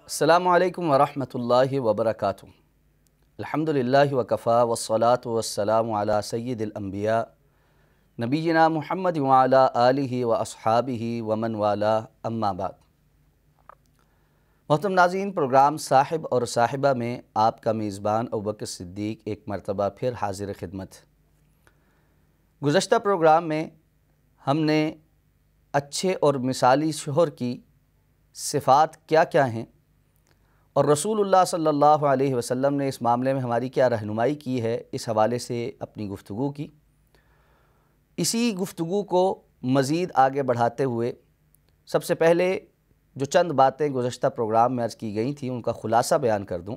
السلام علیکم ورحمۃ اللہ وبرکاتہ۔ الحمدللہ وکفا والصلاة والسلام علی سید الانبیاء نبینا محمد وعلی آلہ واصحابہ ومن والا، اما بعد۔ محترم ناظرین، پروگرام صاحب اور صاحبہ میں آپ کا میزبان ابوبکر صدیق ایک مرتبہ پھر حاضر خدمت۔ گزشتہ پروگرام میں ہم نے اچھے اور مثالی شوہر کی صفات کیا کیا ہیں اور رسول اللہ صلی اللہ علیہ وسلم نے اس معاملے میں ہماری کیا رہنمائی کی ہے، اس حوالے سے اپنی گفتگو کی۔ اسی گفتگو کو مزید آگے بڑھاتے ہوئے سب سے پہلے جو چند باتیں گزشتہ پروگرام میں عرض کی گئی تھیں ان کا خلاصہ بیان کر دوں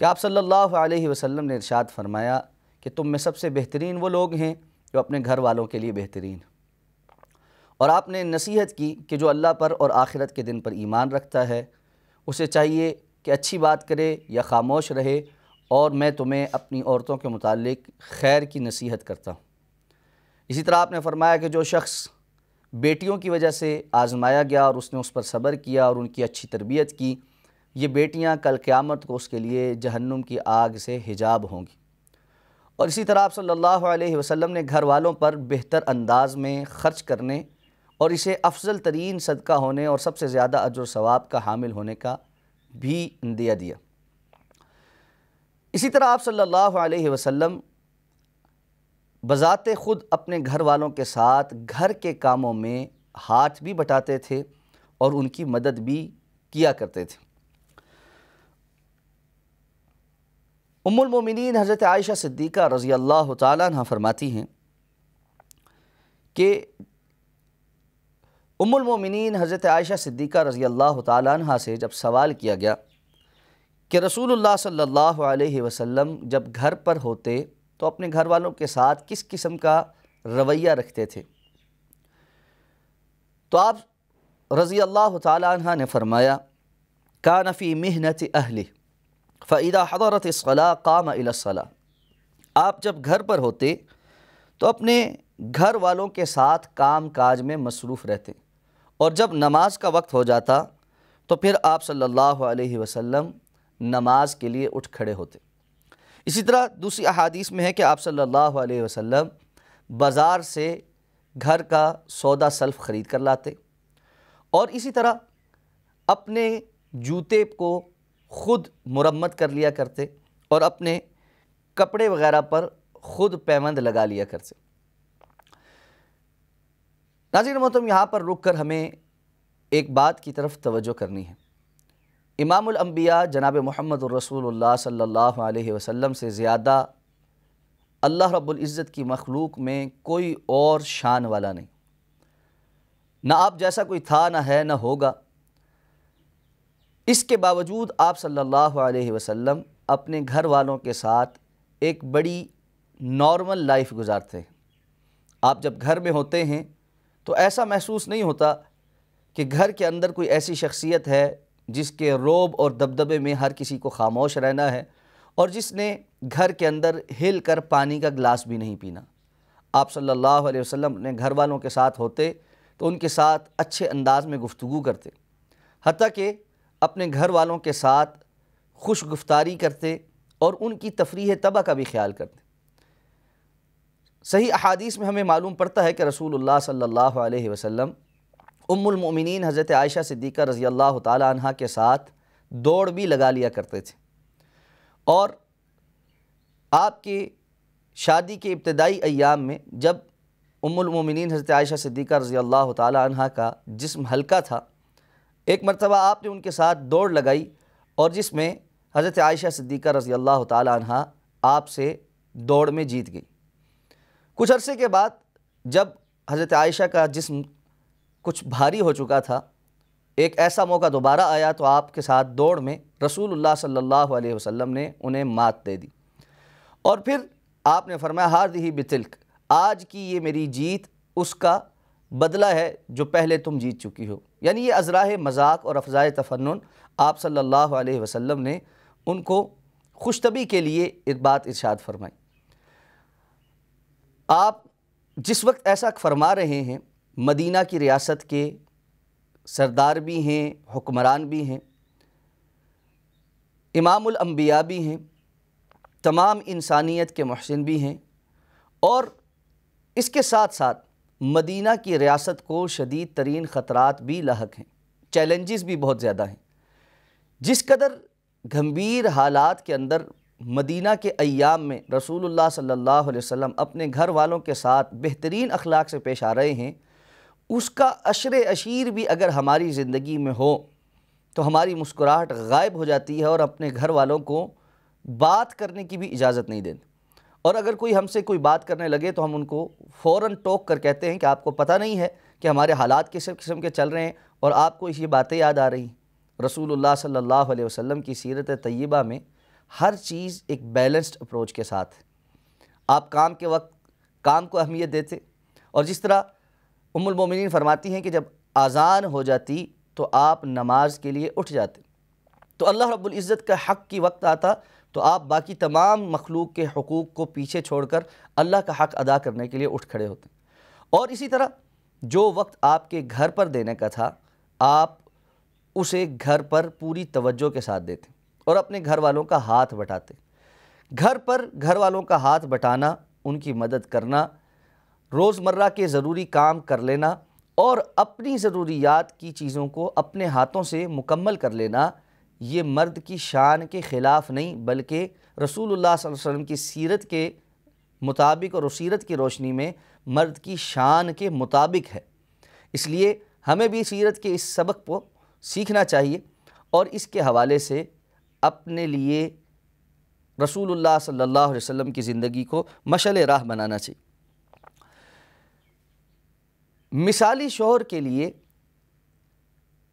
کہ آپ صلی اللہ علیہ وسلم نے ارشاد فرمایا کہ تم میں سب سے بہترین وہ لوگ ہیں جو اپنے گھر والوں کے لیے بہترین، اور آپ نے نصیحت کی کہ جو اللہ پر اور آخرت کے دن پر ایمان رکھتا ہے اسے چاہیے کہ اچھی بات کرے یا خاموش رہے، اور میں تمہیں اپنی عورتوں کے متعلق خیر کی نصیحت کرتا ہوں۔ اسی طرح آپ نے فرمایا کہ جو شخص بیٹیوں کی وجہ سے آزمایا گیا اور اس نے اس پر صبر کیا اور ان کی اچھی تربیت کی، یہ بیٹیاں کل قیامت کو اس کے لیے جہنم کی آگ سے حجاب ہوں گی۔ اور اسی طرح آپ صلی اللہ علیہ وسلم نے گھر والوں پر بہتر انداز میں خرچ کرنے اور اسے افضل ترین صدقہ ہونے اور سب سے زیادہ اجر و ثواب کا حامل ہونے کا بھی عندیہ دیا۔ اسی طرح آپ صلی اللہ علیہ وسلم بذات خود اپنے گھر والوں کے ساتھ گھر کے کاموں میں ہاتھ بھی بٹاتے تھے اور ان کی مدد بھی کیا کرتے تھے۔ ام المومنین حضرت عائشہ صدیقہ رضی اللہ تعالیٰ عنہ فرماتی ہیں کہ ام المومنین حضرت عائشہ صدیقہ رضی اللہ تعالیٰ عنہ سے جب سوال کیا گیا کہ رسول اللہ صلی اللہ علیہ وسلم جب گھر پر ہوتے تو اپنے گھر والوں کے ساتھ کس قسم کا رویہ رکھتے تھے، تو آپ رضی اللہ تعالیٰ عنہ نے فرمایا کان فی محنت اہلہ فاذا حضرت الصلاۃ قام الی الصلاۃ۔ آپ جب گھر پر ہوتے تو اپنے گھر والوں کے ساتھ کام کاج میں مصروف رہتے، اور جب نماز کا وقت ہو جاتا تو پھر آپ صلی اللہ علیہ وسلم نماز کے لیے اٹھ کھڑے ہوتے۔ اسی طرح دوسری احادیث میں ہے کہ آپ صلی اللہ علیہ وسلم بازار سے گھر کا سودا سلف خرید کر لاتے، اور اسی طرح اپنے جوتے کو خود مرمت کر لیا کرتے اور اپنے کپڑے وغیرہ پر خود پیوند لگا لیا کرتے۔ ناظرین محترم، یہاں پر رک کر ہمیں ایک بات کی طرف توجہ کرنی ہے۔ امام الانبیاء جناب محمد الرسول اللہ صلی اللہ علیہ وسلم سے زیادہ اللہ رب العزت کی مخلوق میں کوئی اور شان والا نہیں، نہ آپ جیسا کوئی تھا، نہ ہے، نہ ہوگا۔ اس کے باوجود آپ صلی اللہ علیہ وسلم اپنے گھر والوں کے ساتھ ایک بڑی نارمل لائف گزارتے ہیں۔ آپ جب گھر میں ہوتے ہیں تو ایسا محسوس نہیں ہوتا کہ گھر کے اندر کوئی ایسی شخصیت ہے جس کے رعب اور دبدبے میں ہر کسی کو خاموش رہنا ہے اور جس نے گھر کے اندر ہل کر پانی کا گلاس بھی نہیں پینا۔ آپ صلی اللہ علیہ وسلم اپنے گھر والوں کے ساتھ ہوتے تو ان کے ساتھ اچھے انداز میں گفتگو کرتے، حتیٰ کہ اپنے گھر والوں کے ساتھ خوش گفتاری کرتے اور ان کی تفریح طبع کا بھی خیال کرتے۔ صحیح احادیث میں ہمیں معلوم پڑتا ہے کہ رسول اللہ صلی اللہ علیہ وسلم ام المؤمنین حضرت عائشہ صدیقہ رضی اللہ تعالیٰ عنہ کے ساتھ دوڑ بھی لگا لیا کرتے تھے، اور آپ کی شادی کے ابتدائی ایام میں جب ام المؤمنین حضرت عائشہ صدیقہ رضی اللہ تعالیٰ عنہ کا جسم ہلکا تھا، ایک مرتبہ آپ نے ان کے ساتھ دوڑ لگائی اور جس میں حضرت عائشہ صدیقہ رضی اللہ تعالیٰ عنہ آپ سے دوڑ میں جیت گئی۔ کچھ عرصے کے بعد جب حضرت عائشہ کا جسم کچھ بھاری ہو چکا تھا، ایک ایسا موقع دوبارہ آیا تو آپ کے ساتھ دوڑ میں رسول اللہ صلی اللہ علیہ وسلم نے انہیں مات دے دی، اور پھر آپ نے فرمایا ہذہ بتلک، آج کی یہ میری جیت اس کا بدلہ ہے جو پہلے تم جیت چکی ہو۔ یعنی یہ ازراہ مذاق اور افزائے تفنن آپ صلی اللہ علیہ وسلم نے ان کو خوشطبی کے لیے ایک بات ارشاد فرمائی۔ آپ جس وقت ایسا فرما رہے ہیں، مدینہ کی ریاست کے سردار بھی ہیں، حکمران بھی ہیں، امام الانبیاء بھی ہیں، تمام انسانیت کے محسن بھی ہیں، اور اس کے ساتھ ساتھ مدینہ کی ریاست کو شدید ترین خطرات بھی لاحق ہیں، چیلنجز بھی بہت زیادہ ہیں۔ جس قدر گھمبیر حالات کے اندر مدینہ کے ایام میں رسول اللہ صلی اللہ علیہ وسلم اپنے گھر والوں کے ساتھ بہترین اخلاق سے پیش آ رہے ہیں، اس کا عشر عشیر بھی اگر ہماری زندگی میں ہو تو ہماری مسکراہٹ غائب ہو جاتی ہے اور اپنے گھر والوں کو بات کرنے کی بھی اجازت نہیں دیتے، اور اگر کوئی ہم سے کوئی بات کرنے لگے تو ہم ان کو فوراً ٹوک کر کہتے ہیں کہ آپ کو پتہ نہیں ہے کہ ہمارے حالات کس قسم کے چل رہے ہیں اور آپ کو یہ باتیں یاد آ رہی ہیں۔ رسول اللہ صلی اللہ علیہ وسلم کی سیرت طیبہ میں ہر چیز ایک بیلنسڈ اپروچ کے ساتھ ہے۔ آپ کام کے وقت کام کو اہمیت دیتے، اور جس طرح ام المومنین فرماتی ہیں کہ جب اذان ہو جاتی تو آپ نماز کے لیے اٹھ جاتے، تو اللہ رب العزت کا حق کی وقت آتا تو آپ باقی تمام مخلوق کے حقوق کو پیچھے چھوڑ کر اللہ کا حق ادا کرنے کے لیے اٹھ کھڑے ہوتے۔ اور اسی طرح جو وقت آپ کے گھر پر دینے کا تھا آپ اسے گھر پر پوری توجہ کے ساتھ دیتے اور اپنے گھر والوں کا ہاتھ بٹاتے۔ گھر پر گھر والوں کا ہاتھ بٹانا، ان کی مدد کرنا، روزمرہ کے ضروری کام کر لینا اور اپنی ضروریات کی چیزوں کو اپنے ہاتھوں سے مکمل کر لینا، یہ مرد کی شان کے خلاف نہیں بلکہ رسول اللہ صلی اللہ علیہ وسلم کی سیرت کے مطابق اور سیرت کی روشنی میں مرد کی شان کے مطابق ہے۔ اس لیے ہمیں بھی سیرت کے اس سبق کو سیکھنا چاہیے اور اس کے حوالے سے اپنے لیے رسول اللہ صلی اللہ علیہ وسلم کی زندگی کو مشعل راہ بنانا چاہیے۔ مثالی شوہر کے لیے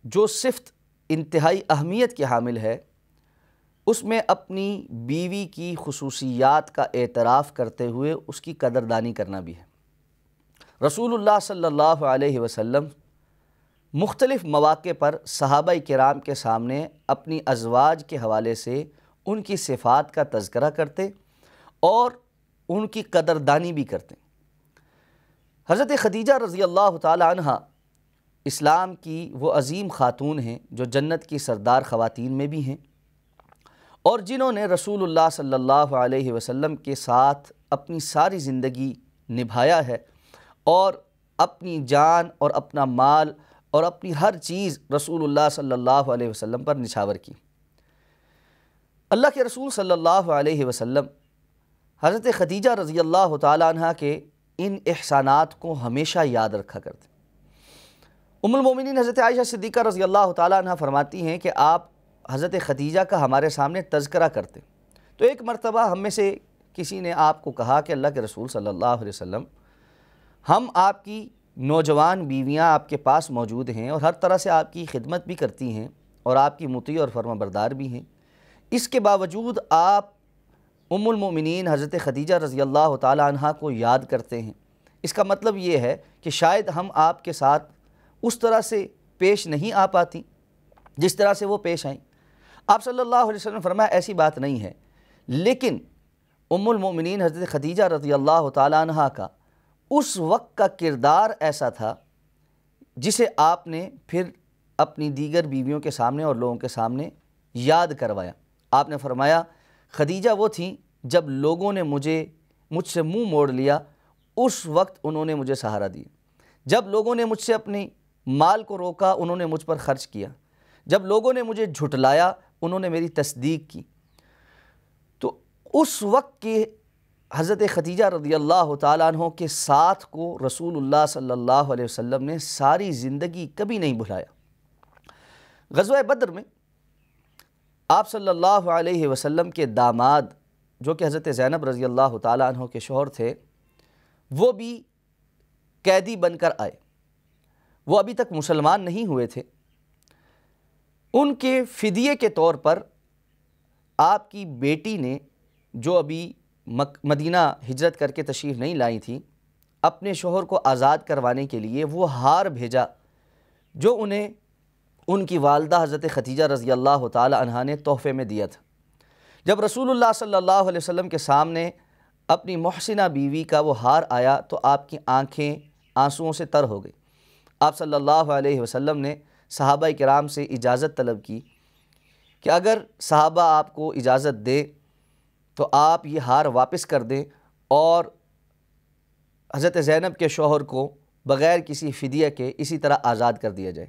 جو صفت انتہائی اہمیت کی حامل ہے، اس میں اپنی بیوی کی خصوصیات کا اعتراف کرتے ہوئے اس کی قدردانی کرنا بھی ہے۔ رسول اللہ صلی اللہ علیہ وسلم مختلف مواقع پر صحابہ کرام کے سامنے اپنی ازواج کے حوالے سے ان کی صفات کا تذکرہ کرتے اور ان کی قدردانی بھی کرتے۔ حضرت خدیجہ رضی اللہ تعالی عنہ اسلام کی وہ عظیم خاتون ہیں جو جنت کی سردار خواتین میں بھی ہیں، اور جنہوں نے رسول اللہ صلی اللہ علیہ وسلم کے ساتھ اپنی ساری زندگی نبھایا ہے اور اپنی جان اور اپنا مال اور اپنی ہر چیز رسول اللہ صلی اللہ علیہ وسلم پر نچھاور کی۔ اللہ کے رسول صلی اللہ علیہ وسلم حضرت خدیجہ رضی اللہ تعالیٰ عنہ کے ان احسانات کو ہمیشہ یاد رکھا کرتے۔ ام المومنین حضرت عائشہ صدیقہ رضی اللہ تعالیٰ عنہ فرماتی ہیں کہ آپ حضرت خدیجہ کا ہمارے سامنے تذکرہ کرتے، تو ایک مرتبہ ہم میں سے کسی نے آپ کو کہا کہ اللہ کے رسول صلی اللہ علیہ وسلم، ہم آپ کی نوجوان بیویاں آپ کے پاس موجود ہیں اور ہر طرح سے آپ کی خدمت بھی کرتی ہیں اور آپ کی مطیع اور فرما بردار بھی ہیں، اس کے باوجود آپ ام المومنین حضرت خدیجہ رضی اللہ تعالیٰ عنہ کو یاد کرتے ہیں۔ اس کا مطلب یہ ہے کہ شاید ہم آپ کے ساتھ اس طرح سے پیش نہیں آ پاتی جس طرح سے وہ پیش آئیں۔ آپ صلی اللہ علیہ وسلم فرمایا ایسی بات نہیں ہے، لیکن ام المومنین حضرت خدیجہ رضی اللہ تعالیٰ عنہ کا اس وقت کا کردار ایسا تھا جسے آپ نے پھر اپنی دیگر بیویوں کے سامنے اور لوگوں کے سامنے یاد کروایا۔ آپ نے فرمایا خدیجہ وہ تھیں جب لوگوں نے مجھ سے منہ موڑ لیا، اس وقت انہوں نے مجھے سہارا دیا۔ جب لوگوں نے مجھ سے اپنی مال کو روکا انہوں نے مجھ پر خرچ کیا، جب لوگوں نے مجھے جھٹلایا انہوں نے میری تصدیق کی۔ تو اس وقت کے حضرت خدیجہ رضی اللہ تعالیٰ عنہ کے ساتھ کو رسول اللہ صلی اللہ علیہ وسلم نے ساری زندگی کبھی نہیں بھلایا۔ غزوہ بدر میں آپ صلی اللہ علیہ وسلم کے داماد جو کہ حضرت زینب رضی اللہ تعالیٰ عنہ کے شوہر تھے، وہ بھی قیدی بن کر آئے، وہ ابھی تک مسلمان نہیں ہوئے تھے۔ ان کے فدیے کے طور پر آپ کی بیٹی نے جو ابھی مدینہ ہجرت کر کے تشریف نہیں لائی تھی، اپنے شوہر کو آزاد کروانے کے لیے وہ ہار بھیجا جو انہیں ان کی والدہ حضرت خدیجہ رضی اللہ تعالی عنہا نے تحفے میں دیا تھا۔ جب رسول اللہ صلی اللہ علیہ وسلم کے سامنے اپنی محسنہ بیوی کا وہ ہار آیا تو آپ کی آنکھیں آنسوؤں سے تر ہو گئی۔ آپ صلی اللہ علیہ وسلم نے صحابہ کرام سے اجازت طلب کی کہ اگر صحابہ آپ کو اجازت دے تو آپ یہ ہار واپس کر دیں اور حضرت زینب کے شوہر کو بغیر کسی فدیہ کے اسی طرح آزاد کر دیا جائے۔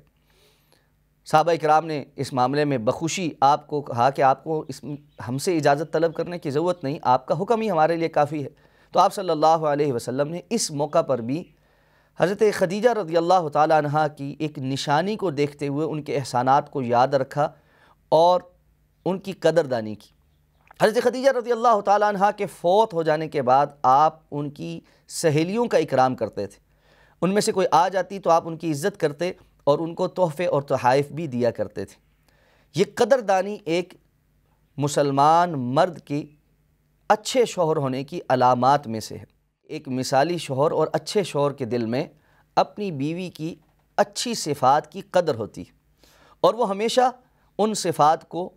صحابہ اکرام نے اس معاملے میں بخوشی آپ کو کہا کہ آپ کو ہم سے اجازت طلب کرنے کی ضرورت نہیں، آپ کا حکم ہی ہمارے لیے کافی ہے۔ تو آپ صلی اللہ علیہ وسلم نے اس موقع پر بھی حضرت خدیجہ رضی اللہ تعالیٰ عنہ کی ایک نشانی کو دیکھتے ہوئے ان کے احسانات کو یاد رکھا اور ان کی قدردانی کی۔ حضرت خدیجہ رضی اللہ تعالیٰ عنہ کے فوت ہو جانے کے بعد آپ ان کی سہیلیوں کا اکرام کرتے تھے، ان میں سے کوئی آ جاتی تو آپ ان کی عزت کرتے اور ان کو تحفے اور تحائف بھی دیا کرتے تھے۔ یہ قدردانی ایک مسلمان مرد کی اچھے شوہر ہونے کی علامات میں سے ہے۔ ایک مثالی شوہر اور اچھے شوہر کے دل میں اپنی بیوی کی اچھی صفات کی قدر ہوتی ہے اور وہ ہمیشہ ان صفات کو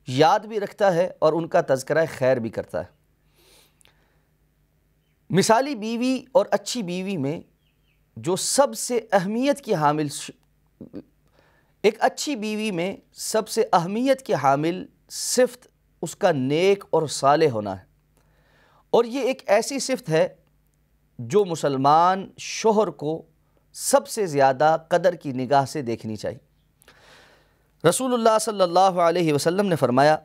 یاد بھی رکھتا ہے اور ان کا تذکرہ خیر بھی کرتا ہے۔ مثالی بیوی اور اچھی بیوی میں جو سب سے اہمیت کی حامل ایک اچھی بیوی میں سب سے اہمیت کی حامل صفت اس کا نیک اور صالح ہونا ہے، اور یہ ایک ایسی صفت ہے جو مسلمان شوہر کو سب سے زیادہ قدر کی نگاہ سے دیکھنی چاہیے۔ رسول اللہ صلی اللہ علیہ وسلم نے فرمایا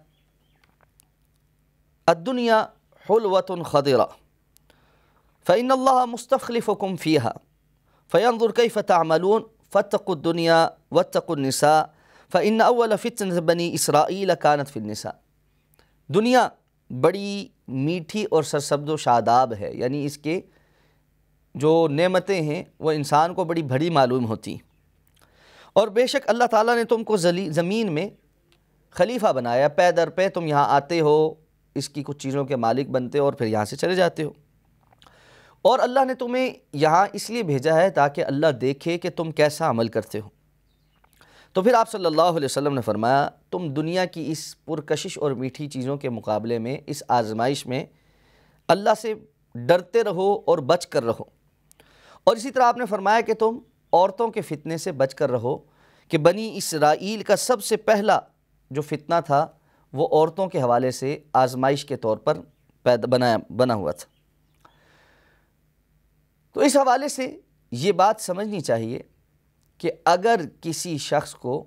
الدنیا حلوۃ خضرہ فإن اللہ مستخلفکم فیہا فینظر کیف تعملون فاتقوا الدنیا واتقوا النساء فإن اول فتنة بنی اسرائیل کانت فی النساء۔ دنیا بڑی میٹھی اور سرسبز و شاداب ہے، یعنی اس کے جو نعمتیں ہیں وہ انسان کو بڑی بڑی معلوم ہوتی ہیں، اور بے شک اللہ تعالیٰ نے تم کو زمین میں خلیفہ بنایا، پے در پے تم یہاں آتے ہو، اس کی کچھ چیزوں کے مالک بنتے ہو اور پھر یہاں سے چلے جاتے ہو، اور اللہ نے تمہیں یہاں اس لیے بھیجا ہے تاکہ اللہ دیکھے کہ تم کیسا عمل کرتے ہو۔ تو پھر آپ صلی اللہ علیہ وسلم نے فرمایا تم دنیا کی اس پرکشش اور میٹھی چیزوں کے مقابلے میں اس آزمائش میں اللہ سے ڈرتے رہو اور بچ کر رہو، اور اسی طرح آپ نے فرمایا کہ تم عورتوں کے فتنے سے بچ کر رہو، کہ بنی اسرائیل کا سب سے پہلا جو فتنہ تھا وہ عورتوں کے حوالے سے آزمائش کے طور پر بنا ہوا تھا۔ تو اس حوالے سے یہ بات سمجھنی چاہیے کہ اگر کسی شخص کو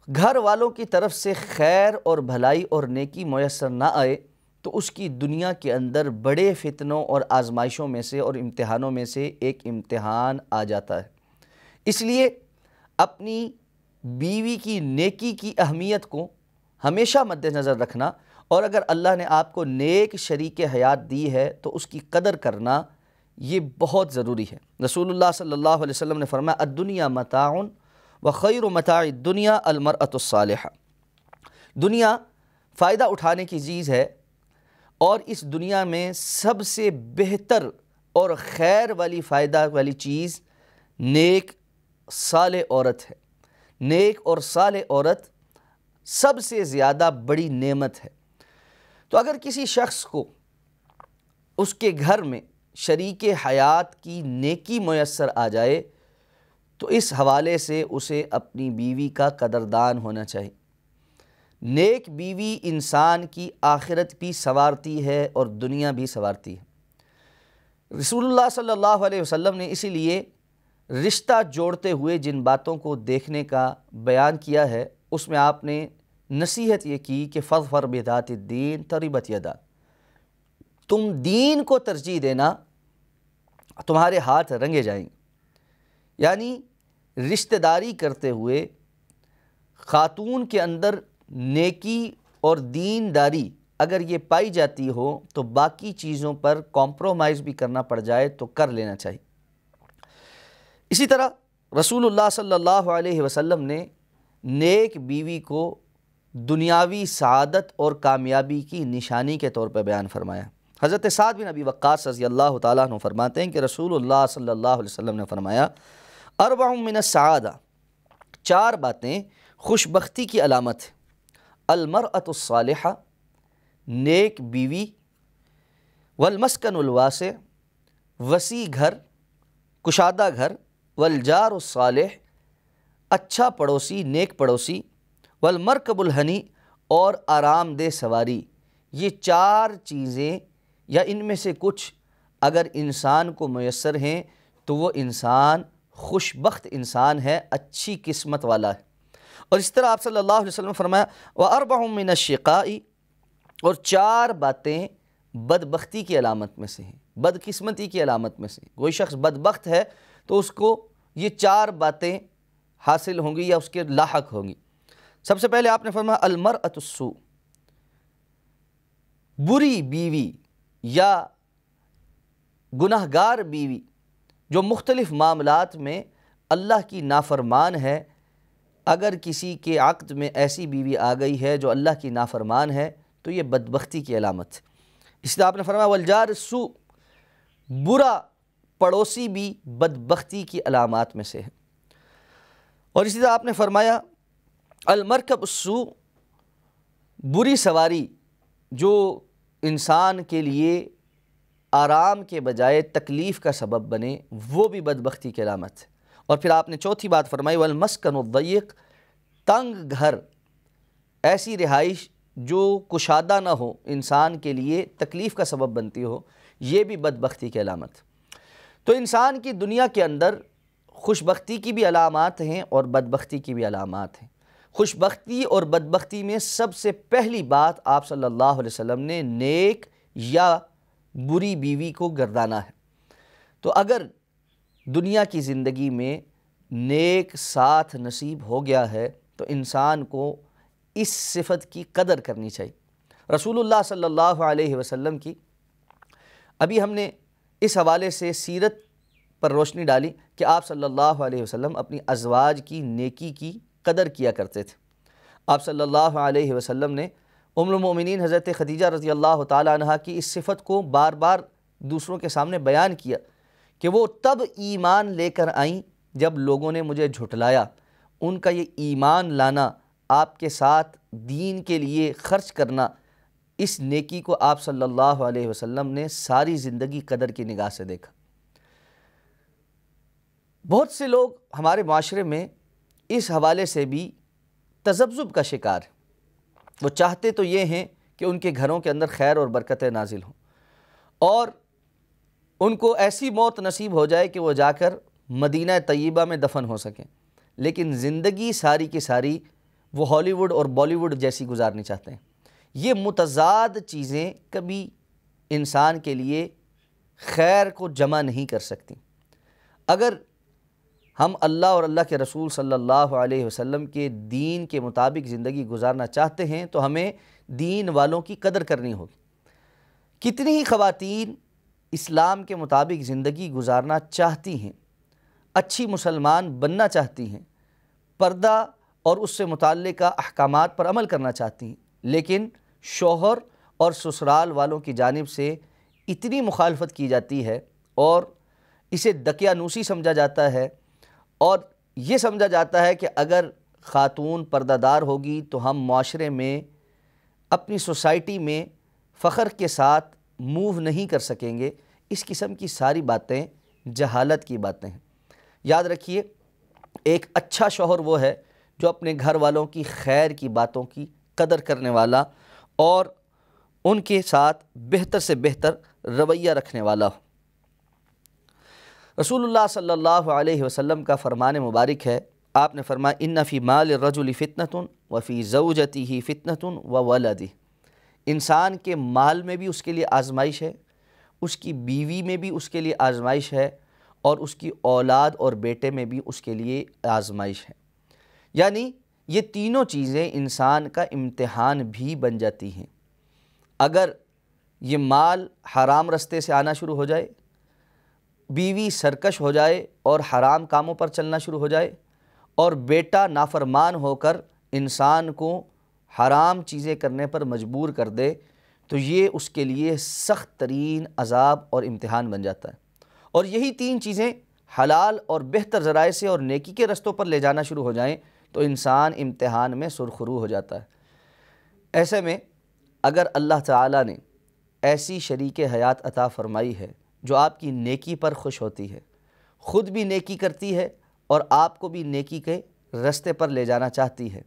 گھر والوں کی طرف سے خیر اور بھلائی اور نیکی میسر نہ آئے تو اس کی دنیا کے اندر بڑے فتنوں اور آزمائشوں میں سے اور امتحانوں میں سے ایک امتحان آ جاتا ہے۔ اس لیے اپنی بیوی کی نیکی کی اہمیت کو ہمیشہ مد نظر رکھنا، اور اگر اللہ نے آپ کو نیک شریک حیات دی ہے تو اس کی قدر کرنا یہ بہت ضروری ہے۔ رسول اللہ صلی اللہ علیہ وسلم نے فرمایا الدنیا متاع وخیر متاع الدنیا المرأة الصالحہ۔ دنیا فائدہ اٹھانے کی چیز ہے، اور اس دنیا میں سب سے بہتر اور خیر والی فائدہ والی چیز نیک صالح عورت ہے۔ نیک اور صالح عورت سب سے زیادہ بڑی نعمت ہے۔ تو اگر کسی شخص کو اس کے گھر میں شریک حیات کی نیکی میسر آ جائے تو اس حوالے سے اسے اپنی بیوی کا قدردان ہونا چاہیے۔ نیک بیوی انسان کی آخرت بھی سنوارتی ہے اور دنیا بھی سنوارتی ہے۔ رسول اللہ صلی اللہ علیہ وسلم نے اسی لیے رشتہ جوڑتے ہوئے جن باتوں کو دیکھنے کا بیان کیا ہے اس میں آپ نے نصیحت یہ کی کہ فاظفر بذات الدین تربت یدا، تم دین کو ترجیح دینا تمہارے ہاتھ رنگے جائیں گے۔ یعنی رشتہ داری کرتے ہوئے خاتون کے اندر نیکی اور دینداری اگر یہ پائی جاتی ہو تو باقی چیزوں پر کمپرومائز بھی کرنا پڑ جائے تو کر لینا چاہیے۔ اسی طرح رسول اللہ صلی اللہ علیہ وسلم نے نیک بیوی کو دنیاوی سعادت اور کامیابی کی نشانی کے طور پر بیان فرمایا۔ حضرت سعد بن ابی وقاص رضی اللہ تعالیٰ عنہ فرماتے ہیں کہ رسول اللہ صلی اللہ علیہ وسلم نے فرمایا اربع من السعادہ، چار باتیں خوش بختی کی علامت ہے۔ المرأة الصالحہ، نیک بیوی، والمسکن الواسع، وسیع گھر، کشادہ گھر، والجار الصالح، اچھا پڑوسی، نیک پڑوسی، والمرکب الحنی اور آرام دہ سواری، یہ چار چیزیں یا ان میں سے کچھ اگر انسان کو میسر ہیں تو وہ انسان خوش بخت انسان ہے، اچھی قسمت والا ہے۔ اور اس طرح آپ صلی اللہ علیہ وسلم نے فرمایا وَأَرْبَعٌ مِّنَ الشِّقَاءِ، اور چار باتیں بدبختی کی علامت میں سے ہیں، بدقسمتی کی علامت میں سے۔ کوئی شخص بدبخت ہے تو اس کو یہ چار باتیں حاصل ہوں گی یا اس کے لاحق ہوں گی۔ سب سے پہلے آپ نے فرمایا المرأۃ السوء، بری بیوی یا گناہگار بیوی جو مختلف معاملات میں اللہ کی نافرمان ہے۔ اگر کسی کے عقد میں ایسی بیوی آ گئی ہے جو اللہ کی نافرمان ہے تو یہ بدبختی کی علامت ہے۔ اس لیے آپ نے فرمایا والجار السوء، برا پڑوسی بھی بدبختی کی علامات میں سے ہے۔ اور اسی طرح آپ نے فرمایا المرکب السوء، بری سواری جو انسان کے لیے آرام کے بجائے تکلیف کا سبب بنے، وہ بھی بدبختی کی علامت ہے۔ اور پھر آپ نے چوتھی بات فرمائی والمسکن الضیق، تنگ گھر، ایسی رہائش جو کشادہ نہ ہو، انسان کے لیے تکلیف کا سبب بنتی ہو، یہ بھی بدبختی کی علامت ہے۔ تو انسان کی دنیا کے اندر خوش بختی کی بھی علامات ہیں اور بدبختی کی بھی علامات ہیں۔ خوش بختی اور بدبختی میں سب سے پہلی بات آپ صلی اللہ علیہ وسلم نے نیک یا بری بیوی کو گردانا ہے۔ تو اگر دنیا کی زندگی میں نیک ساتھ نصیب ہو گیا ہے تو انسان کو اس صفت کی قدر کرنی چاہیے۔ رسول اللہ صلی اللہ علیہ وسلم کی ابھی ہم نے اس حوالے سے سیرت پر روشنی ڈالی کہ آپ صلی اللہ علیہ وسلم اپنی ازواج کی نیکی کی قدر کیا کرتے تھے۔ آپ صلی اللہ علیہ وسلم نے ام المؤمنین حضرت خدیجہ رضی اللہ تعالی عنہا کی اس صفت کو بار بار دوسروں کے سامنے بیان کیا کہ وہ تب ایمان لے کر آئیں جب لوگوں نے مجھے جھٹلایا۔ ان کا یہ ایمان لانا، آپ کے ساتھ دین کے لیے خرچ کرنا، اس نیکی کو آپ صلی اللہ علیہ وسلم نے ساری زندگی قدر کی نگاہ سے دیکھا۔ بہت سے لوگ ہمارے معاشرے میں اس حوالے سے بھی تذبذب کا شکار ہیں۔ وہ چاہتے تو یہ ہیں کہ ان کے گھروں کے اندر خیر اور برکتیں نازل ہوں اور ان کو ایسی موت نصیب ہو جائے کہ وہ جا کر مدینہ طیبہ میں دفن ہو سکیں، لیکن زندگی ساری کی ساری وہ ہالی ووڈ اور بالی ووڈ جیسی گزارنی چاہتے ہیں۔ یہ متضاد چیزیں کبھی انسان کے لیے خیر کو جمع نہیں کر سکتی۔ اگر ہم اللہ اور اللہ کے رسول صلی اللہ علیہ وسلم کے دین کے مطابق زندگی گزارنا چاہتے ہیں تو ہمیں دین والوں کی قدر کرنی ہوگی۔ کتنی ہی خواتین اسلام کے مطابق زندگی گزارنا چاہتی ہیں، اچھی مسلمان بننا چاہتی ہیں، پردہ اور اس سے متعلقہ احکامات پر عمل کرنا چاہتی ہیں، لیکن شوہر اور سسرال والوں کی جانب سے اتنی مخالفت کی جاتی ہے اور اسے دقیانوسی سمجھا جاتا ہے اور یہ سمجھا جاتا ہے کہ اگر خاتون پردہ دار ہوگی تو ہم معاشرے میں اپنی سوسائٹی میں فخر کے ساتھ موو نہیں کر سکیں گے۔ اس قسم کی ساری باتیں جہالت کی باتیں ہیں۔ یاد رکھیے، ایک اچھا شوہر وہ ہے جو اپنے گھر والوں کی خیر کی باتوں کی قدر کرنے والا اور ان کے ساتھ بہتر سے بہتر رویہ رکھنے والا ہو۔ رسول اللہ صلی اللہ علیہ وسلم کا فرمان مبارک ہے، آپ نے فرمایا ان فی مال الرجل فتنۃ وفی زوجتہ فتنۃ وولدہ، انسان کے مال میں بھی اس کے لیے آزمائش ہے، اس کی بیوی میں بھی اس کے لیے آزمائش ہے اور اس کی اولاد اور بیٹے میں بھی اس کے لیے آزمائش ہے۔ یعنی یہ تینوں چیزیں انسان کا امتحان بھی بن جاتی ہیں۔ اگر یہ مال حرام رستے سے آنا شروع ہو جائے، بیوی سرکش ہو جائے اور حرام کاموں پر چلنا شروع ہو جائے اور بیٹا نافرمان ہو کر انسان کو حرام چیزیں کرنے پر مجبور کر دے تو یہ اس کے لیے سخت ترین عذاب اور امتحان بن جاتا ہے۔ اور یہی تین چیزیں حلال اور بہتر ذرائع سے اور نیکی کے رستوں پر لے جانا شروع ہو جائیں تو انسان امتحان میں سرخرو ہو جاتا ہے۔ ایسے میں اگر اللہ تعالیٰ نے ایسی شریک حیات عطا فرمائی ہے جو آپ کی نیکی پر خوش ہوتی ہے، خود بھی نیکی کرتی ہے اور آپ کو بھی نیکی کے رستے پر لے جانا چاہتی ہے،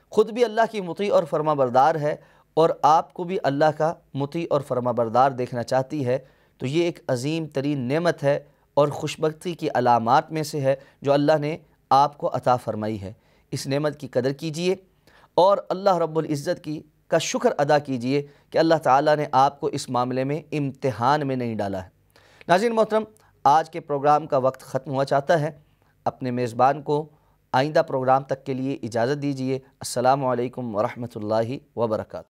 خود بھی اللہ کی مطیع اور فرما بردار ہے اور آپ کو بھی اللہ کا مطیع اور فرما بردار دیکھنا چاہتی ہے، تو یہ ایک عظیم ترین نعمت ہے اور خوشبختی کی علامات میں سے ہے جو اللہ نے آپ کو عطا فرمائی ہے۔ اس نعمت کی قدر کیجئے اور اللہ رب العزت کا شکر ادا کیجئے کہ اللہ تعالیٰ نے آپ کو اس معاملے میں امتحان میں نہیں ڈالا ہے۔ ناظرین محترم، آج کے پروگرام کا وقت ختم ہوا چاہتا ہے۔ اپنے میزبان کو آئندہ پروگرام تک کے لیے اجازت دیجیے۔ السلام علیکم ورحمۃ اللہ وبرکاتہ۔